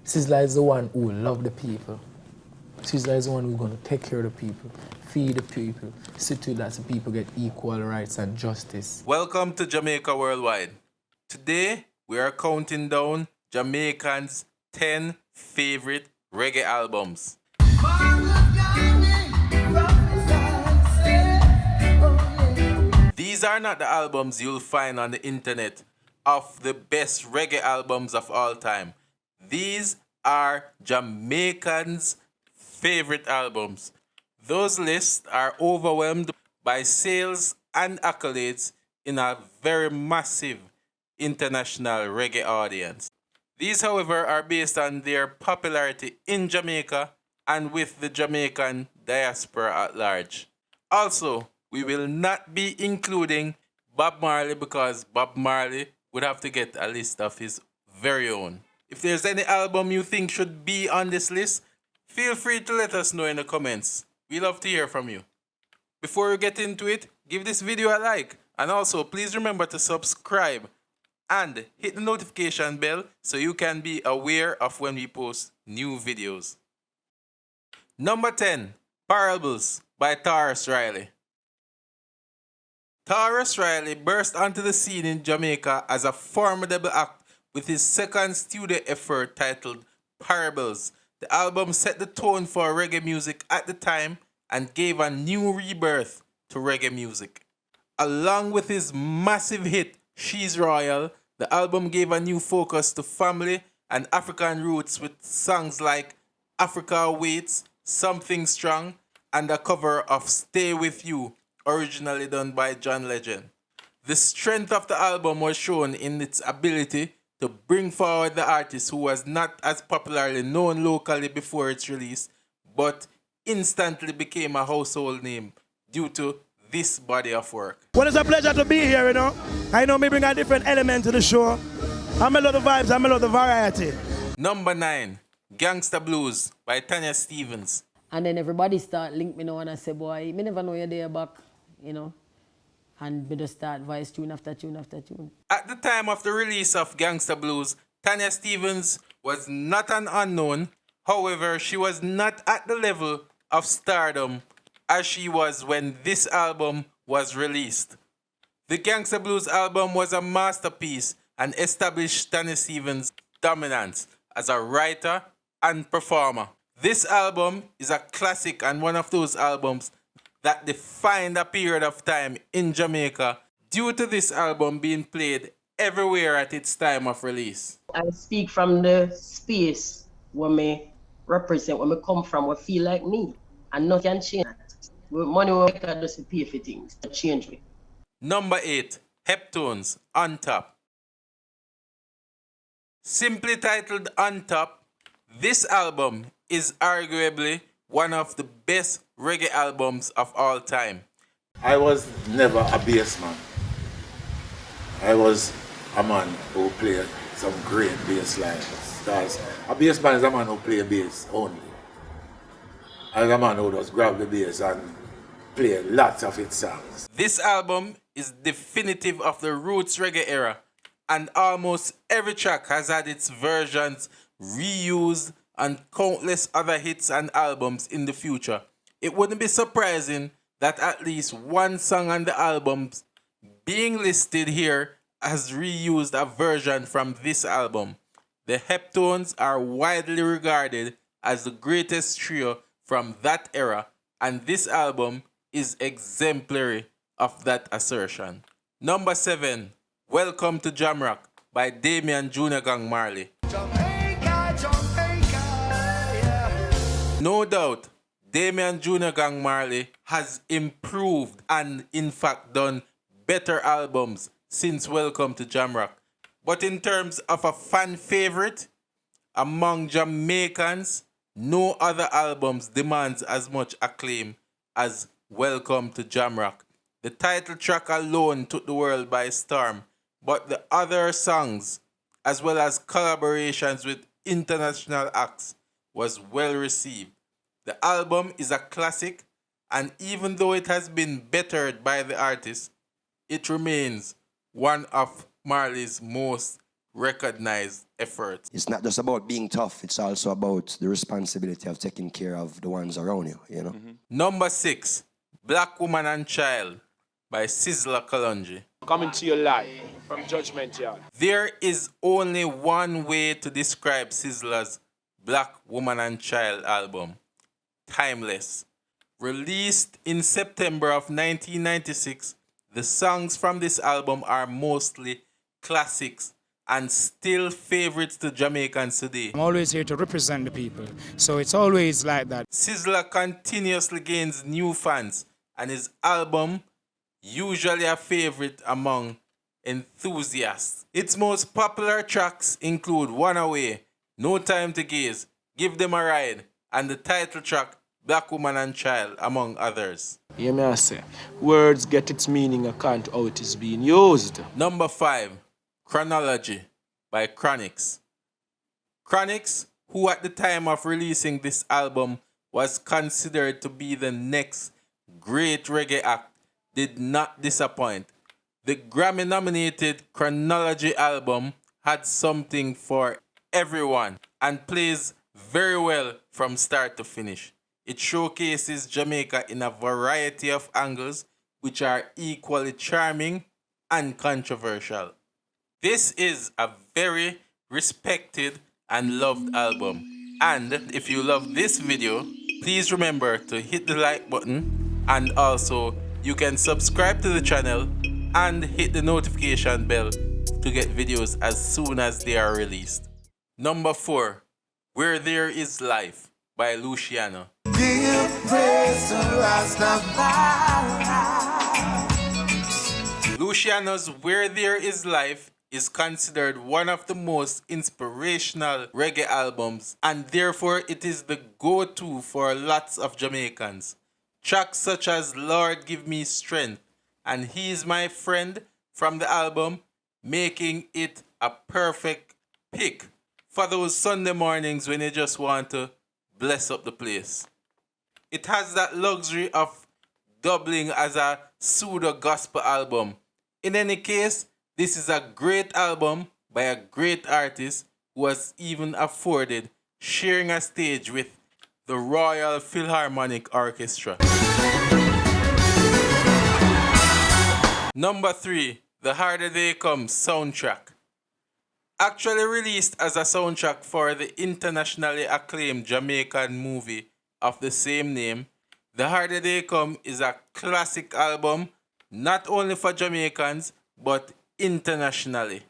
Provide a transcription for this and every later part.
Sizzla is the one who love the people. Sizzla is the one who's going to take care of the people, feed the people, see to it that the people get equal rights and justice. Welcome to Jamaica Worldwide. Today, we are counting down Jamaicans' 10 favorite reggae albums. These are not the albums you'll find on the internet of the best reggae albums of all time. These are Jamaicans' favorite albums. Those lists are overwhelmed by sales and accolades in a very massive international reggae audience. These, however, are based on their popularity in Jamaica and with the Jamaican diaspora at large. Also, we will not be including Bob Marley because Bob Marley would have to get a list of his very own. If there's any album you think should be on this list, feel free to let us know in the comments. We love to hear from you. Before we get into it, give this video a like, and also please remember to subscribe and hit the notification bell so you can be aware of when we post new videos. Number 10, Parables by Tarrus Riley. Tarrus Riley burst onto the scene in Jamaica as a formidable act with his second studio effort titled Parables. The album set the tone for reggae music at the time and gave a new rebirth to reggae music. Along with his massive hit, She's Royal, the album gave a new focus to family and African roots with songs like Africa Awaits, Something Strong, and a cover of Stay With You, originally done by John Legend. The strength of the album was shown in its ability to bring forward the artist who was not as popularly known locally before its release, but instantly became a household name due to this body of work. Well, it's a pleasure to be here, I know me bring a different element to the show. I love the vibes, I love the variety. Number 9, Gangsta Blues by Tanya Stephens. And then everybody start link me now and I say, boy, me never know you're there back, And me just start voice tune after tune after tune. At the time of the release of Gangsta Blues, Tanya Stephens was not an unknown. However, she was not at the level of stardom as she was when this album was released. The Gangsta Blues album was a masterpiece and established Tanya Stephens' dominance as a writer and performer. This album is a classic and one of those albums that defined a period of time in Jamaica due to this album being played everywhere at its time of release. I speak from the space where me represent, where me come from, where feel like me, and nothing can change. Money will make us just pay for things to change me. Number 8, Heptones, On Top. Simply titled On Top, this album is arguably one of the best reggae albums of all time. I was never a bass man. I was a man who played some great bass lines. Because a bass man is a man who plays bass only. I was a man who just grab the bass and play lots of its songs. This album is definitive of the roots reggae era, and almost every track has had its versions reused and countless other hits and albums in the future. It wouldn't be surprising that at least one song on the albums being listed here has reused a version from this album. The Heptones are widely regarded as the greatest trio from that era, and this album is exemplary of that assertion. Number 7, Welcome to Jamrock by Damian Junior Gang Marley. No doubt, Damian Junior Gang Marley has improved and in fact done better albums since Welcome to Jamrock. But in terms of a fan favorite, among Jamaicans, no other albums demands as much acclaim as Welcome to Jamrock. The title track alone took the world by storm, but the other songs, as well as collaborations with international acts, was well received. The album is a classic, and even though it has been bettered by the artist, it remains one of Marley's most recognized effort. It's not just about being tough, it's also about the responsibility of taking care of the ones around you, you know? Number 6, Black Woman and Child by Sizzla Kalonji. Coming to your life from Judgment Yard. There is only one way to describe Sizzla's Black Woman and Child album, timeless. Released in September of 1996, the songs from this album are mostly classics and still favorites to Jamaicans today. I'm always here to represent the people, so it's always like that. Sizzla continuously gains new fans, and his album usually a favorite among enthusiasts. Its most popular tracks include One Away, No Time to Gaze, Give Them a Ride, and the title track Black Woman and Child, among others. You may say, words get its meaning according to how it is being used. Number 5, Chronology by Chronixx. Chronixx, who at the time of releasing this album was considered to be the next great reggae act, did not disappoint. The Grammy-nominated Chronology album had something for everyone and plays very well from start to finish. It showcases Jamaica in a variety of angles which are equally charming and controversial. This is a very respected and loved album. And if you love this video, please remember to hit the like button, and also you can subscribe to the channel and hit the notification bell to get videos as soon as they are released. Number 4, Where There Is Life by Luciano. Give praise to Rastafari. Luciano's Where There Is Life is considered one of the most inspirational reggae albums, and therefore it is the go-to for lots of Jamaicans. Tracks such as Lord Give Me Strength and He Is My Friend from the album, making it a perfect pick for those Sunday mornings when you just want to bless up the place. It has that luxury of doubling as a pseudo-gospel album. In any case, this is a great album by a great artist who was even afforded sharing a stage with the Royal Philharmonic Orchestra. Number 3, The Harder They Come soundtrack. Actually released as a soundtrack for the internationally acclaimed Jamaican movie of the same name, The Harder They Come is a classic album not only for Jamaicans but internationally.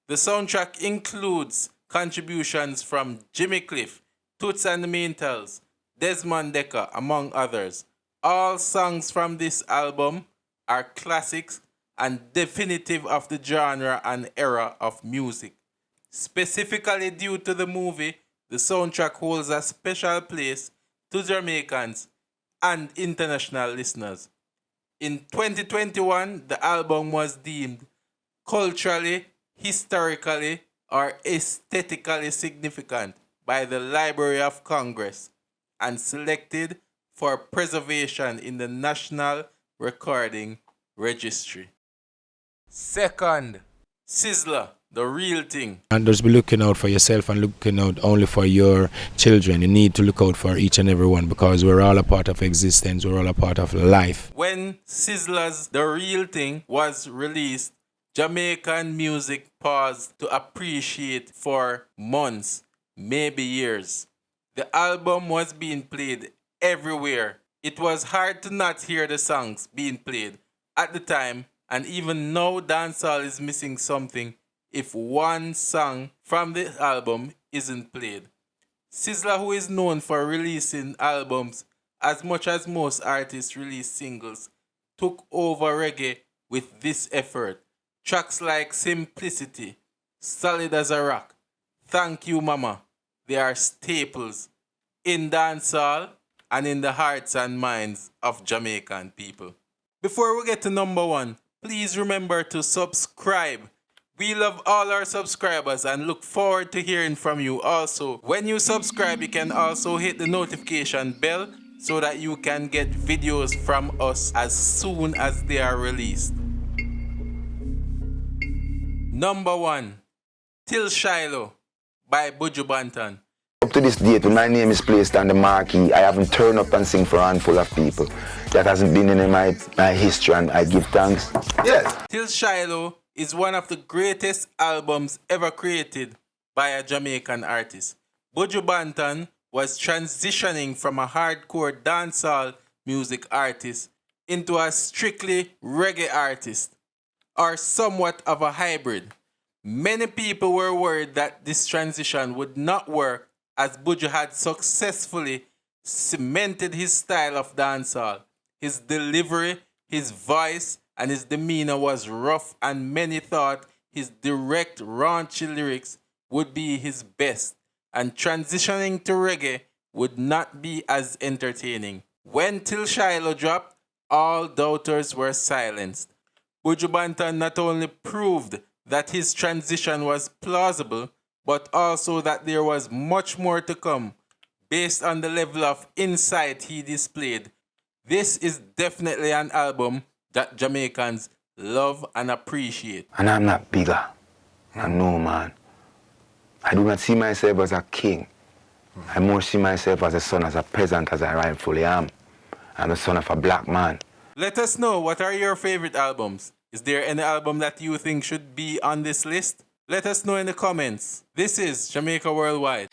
The soundtrack includes contributions from Jimmy Cliff, Toots and the Maytals, Desmond Dekker, among others. All songs from this album are classics and definitive of the genre and era of music. Specifically due to the movie, the soundtrack holds a special place to Jamaicans and international listeners. In 2021, the album was deemed culturally, historically, or aesthetically significant by the Library of Congress and selected for preservation in the National Recording Registry. Second, Sizzla, The Real Thing. And just be looking out for yourself and looking out only for your children. You need to look out for each and every one because we're all a part of existence. We're all a part of life. When Sizzla's The Real Thing was released, Jamaican music paused to appreciate for months, maybe years. The album was being played everywhere. It was hard to not hear the songs being played at the time, and even now dancehall is missing something if one song from the album isn't played. Sizzla, who is known for releasing albums as much as most artists release singles, took over reggae with this effort. Tracks like Simplicity, Solid as a Rock, Thank You Mama, they are staples in dancehall and in the hearts and minds of Jamaican people. Before we get to number 1, please remember to subscribe. We love all our subscribers and look forward to hearing from you. Also, when you subscribe, you can also hit the notification bell so that you can get videos from us as soon as they are released. Number 1, Till Shiloh by Buju Banton. Up to this date, when my name is placed on the marquee, I haven't turned up and sing for a handful of people. That hasn't been in my history, and I give thanks. Yes. Till Shiloh is one of the greatest albums ever created by a Jamaican artist. Buju Banton was transitioning from a hardcore dancehall music artist into a strictly reggae artist, or somewhat of a hybrid. Many people were worried that this transition would not work, as Buju had successfully cemented his style of dancehall. His delivery, his voice, and his demeanor was rough, and many thought his direct, raunchy lyrics would be his best, and transitioning to reggae would not be as entertaining. When Till Shiloh dropped, all doubters were silenced. Buju Banton not only proved that his transition was plausible, but also that there was much more to come based on the level of insight he displayed. This is definitely an album that Jamaicans love and appreciate. And I'm not bigger. And no, man. I do not see myself as a king. I more see myself as a son, as a peasant, as I rightfully am. I'm the son of a black man. Let us know, what are your favorite albums? Is there any album that you think should be on this list? Let us know in the comments. This is Jamaica Worldwide.